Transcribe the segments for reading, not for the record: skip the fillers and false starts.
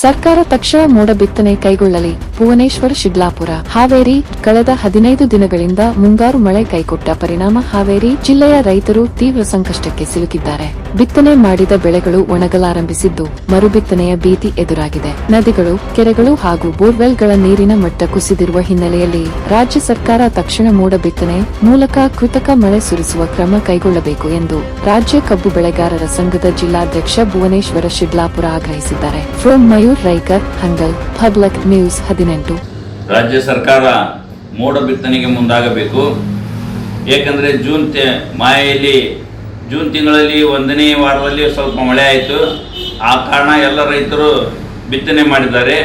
ಸರ್ಕಾರ ತಕ್ಷಣ ಮೋಡ ಬಿತ್ತನೆ ಕೈಗೊಳ್ಳಲಿ. ಭುವನೇಶ್ವರ್ ಶಿಡ್ಲಾಪುರ. ಹಾವೇರಿ ಕಳೆದ 15 ದಿನಗಳಿಂದ ಮುಂಗಾರು ಮಳೆ ಕೈಕೊಟ್ಟ ಪರಿಣಾಮ ಹಾವೇರಿ ಜಿಲ್ಲೆಯ ರೈತರು ತೀವ್ರ ಸಂಕಷ್ಟಕ್ಕೆ ಸಿಲುಕಿದ್ದಾರೆ. ಬಿತ್ತನೆ ಮಾಡಿದ ಬೆಳೆಗಳು ಒಣಗಲಾರಂಭಿಸಿದ್ದು, ಮರುಬಿತ್ತನೆಯ ಭೀತಿ ಎದುರಾಗಿದೆ. ನದಿಗಳು, ಕೆರೆಗಳು ಹಾಗೂ ಬೋರ್ವೆಲ್ಗಳ ನೀರಿನ ಮಟ್ಟ ಕುಸಿದಿರುವ ಹಿನ್ನೆಲೆಯಲ್ಲಿ ರಾಜ್ಯ ಸರ್ಕಾರ ತಕ್ಷಣ ಮೋಡ ಬಿತ್ತನೆ ಮೂಲಕ ಕೃತಕ ಮಳೆ ಸುರಿಸುವ ಕ್ರಮ ಕೈಗೊಳ್ಳಬೇಕು ಎಂದು ರಾಜ್ಯ ಕಬ್ಬು ಬೆಳೆಗಾರರ ಸಂಘದ ಜಿಲ್ಲಾಧ್ಯಕ್ಷ ಭುವನೇಶ್ವರ ಶಿಡ್ಲಾಪುರ ಆಗ್ರಹಿಸಿದ್ದಾರೆ. From Mayur Raikar, Hangal, public news 18. ರಾಜ್ಯ ಸರ್ಕಾರ ಮೋಡ ಬಿತ್ತನೆಗೆ ಮುಂದಾಗಬೇಕು. ಏಕೆಂದರೆ ಜೂನ್ ತಿಂಗಳಲ್ಲಿ 1ನೇ ವಾರದಲ್ಲಿ ಸ್ವಲ್ಪ ಮಳೆ ಆಯಿತು. ಆ ಕಾರಣ ಎಲ್ಲ ರೈತರು ಬಿತ್ತನೆ ಮಾಡಿದ್ದಾರೆ.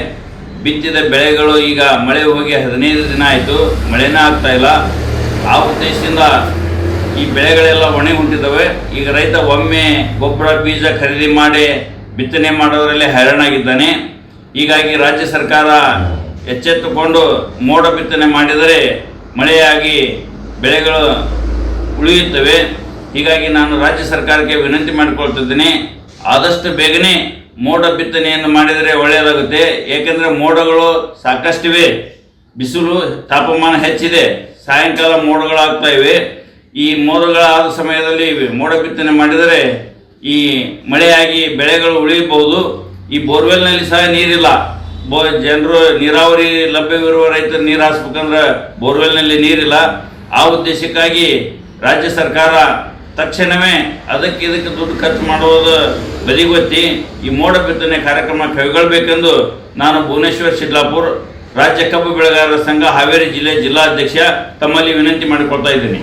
ಬಿತ್ತಿದ ಬೆಳೆಗಳು ಈಗ ಮಳೆ ಹೋಗಿ 15 ದಿನ ಆಯಿತು, ಮಳೆನೇ ಆಗ್ತಾ ಇಲ್ಲ. ಆ ಉದ್ದೇಶದಿಂದ ಈ ಬೆಳೆಗಳೆಲ್ಲ ಒಣಗಿ ಹೊಂಟಿದ್ದಾವೆ. ಈಗ ರೈತ ಒಮ್ಮೆ ಗೊಬ್ಬರ ಬೀಜ ಖರೀದಿ ಮಾಡಿ ಬಿತ್ತನೆ ಮಾಡೋದರಲ್ಲಿ ಹೈರಾಣಾಗಿದ್ದಾನೆ. ಹೀಗಾಗಿ ರಾಜ್ಯ ಸರ್ಕಾರ ಎಚ್ಚೆತ್ತುಕೊಂಡು ಮೋಡ ಬಿತ್ತನೆ ಮಾಡಿದರೆ ಮಳೆಯಾಗಿ ಬೆಳೆಗಳು ಉಳಿಯುತ್ತವೆ. ಹೀಗಾಗಿ ನಾನು ರಾಜ್ಯ ಸರ್ಕಾರಕ್ಕೆ ವಿನಂತಿ ಮಾಡಿಕೊಳ್ತಿದ್ದೇನೆ, ಆದಷ್ಟು ಬೇಗನೆ ಮೋಡ ಬಿತ್ತನೆಯನ್ನು ಮಾಡಿದರೆ ಒಳ್ಳೆಯದಾಗುತ್ತೆ. ಏಕೆಂದರೆ ಮೋಡಗಳು ಸಾಕಷ್ಟಿವೆ, ಬಿಸಿಲು ತಾಪಮಾನ ಹೆಚ್ಚಿದೆ, ಸಾಯಂಕಾಲ ಮೋಡಗಳಾಗ್ತಾ ಇವೆ. ಈ ಮೋಡಗಳಾದ ಸಮಯದಲ್ಲಿ ಮೋಡ ಬಿತ್ತನೆ ಮಾಡಿದರೆ ಈ ಮಳೆಯಾಗಿ ಬೆಳೆಗಳು ಉಳಿಯಬಹುದು. ಈ ಬೋರ್ವೆಲ್ನಲ್ಲಿ ಸಹ ನೀರಿಲ್ಲ. ಜನರು ನೀರಾವರಿ ಲಭ್ಯವಿರುವ ರೈತರು ನೀರು ಹಾಸ್ಬೇಕಂದ್ರೆ ಬೋರ್ವೆಲ್ನಲ್ಲಿ ನೀರಿಲ್ಲ. ಆ ಉದ್ದೇಶಕ್ಕಾಗಿ ರಾಜ್ಯ ಸರ್ಕಾರ ತಕ್ಷಣವೇ ಇದಕ್ಕೆ ದುಡ್ಡು ಖರ್ಚು ಮಾಡುವುದು ಬದಿಗೊತ್ತಿ ಈ ಮೋಡ ಬಿತ್ತನೆ ಕಾರ್ಯಕ್ರಮ ಕೈಗೊಳ್ಳಬೇಕೆಂದು ನಾನು ಭುವನೇಶ್ವರ್ ಶಿಡ್ಲಾಪುರ್ ರಾಜ್ಯ ಕಬ್ಬು ಬೆಳೆಗಾರರ ಸಂಘ ಹಾವೇರಿ ಜಿಲ್ಲೆ ಜಿಲ್ಲಾಧ್ಯಕ್ಷ ತಮ್ಮಲ್ಲಿ ವಿನಂತಿ ಮಾಡಿಕೊಳ್ತಾ ಇದ್ದೀನಿ.